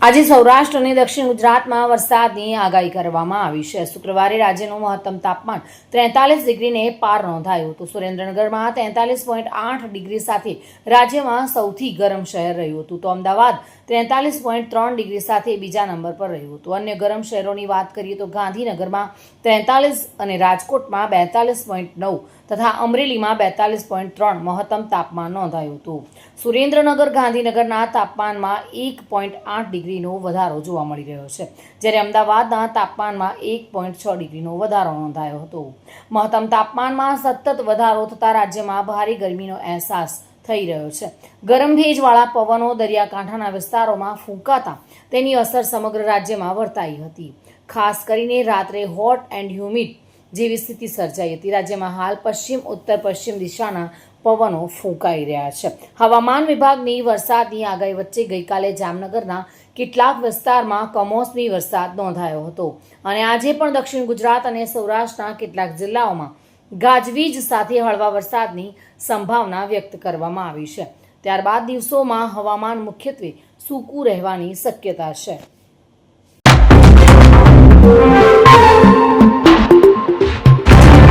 આજે સૌરાષ્ટ્ર અને દક્ષિણ ગુજરાતમાં વરસાદની આગાહી કરવામાં આવી છે। શુક્રવારે રાજ્યનું મહત્તમ તાપમાન 43 ડિગ્રીને પાર નોંધાયું હતું। સુરેન્દ્રનગરમાં 43.8 ડિગ્રી સાથે રાજ્યમાં સૌથી ગરમ શહેર રહ્યું હતું, તો અમદાવાદ 43.3 ડિગ્રી સાથે બીજા નંબર પર રહ્યું હતું। અન્ય ગરમ શહેરોની વાત કરીએ તો ગાંધીનગરમાં 43 અને રાજકોટમાં 42.9 તથા અમરેલીમાં 42.3 મહત્તમ તાપમાન નોંધાયું હતું। સુરેન્દ્રનગર ગાંધીનગરના તાપમાનમાં 1.8 ડિગ્રીનો વધારો જોવા મળી રહ્યો છે, જ્યારે અમદાવાદના તાપમાનમાં 1.6 ડિગ્રીનો વધારો નોંધાયો હતો। મહત્તમ તાપમાનમાં સતત વધારો થતાં રાજ્યમાં ભારે ગરમીનો અહેસાસ થઈ રહ્યો છે। ગરમ ભેજવાળા પવનો દરિયાકાંઠાના વિસ્તારોમાં ફૂંકાતા તેની અસર સમગ્ર રાજ્યમાં વર્તાઈ હતી। ખાસ કરીને રાત્રે હોટ એન્ડ હ્યુમિડ જેવી સ્થિતિ સર્જાઈ હતી। રાજ્યમાં હાલ પશ્ચિમ ઉત્તર પશ્ચિમ દિશાના પવનો ફૂંકાઈ રહ્યા છે। હવામાન વિભાગની વરસાદની આગાહી વચ્ચે ગઈકાલે જામનગરના કેટલાક વિસ્તારમાં કમોસમી વરસાદ નોંધાયો હતો અને આજે પણ દક્ષિણ ગુજરાત અને સૌરાષ્ટ્રના કેટલાક જિલ્લાઓમાં ગાજવીજ સાથે હળવા વરસાદની સંભાવના વ્યક્ત કરવામાં આવી છે। ત્યારબાદ દિવસોમાં હવામાન મુખ્યત્વે સૂકું રહેવાની શક્યતા છે।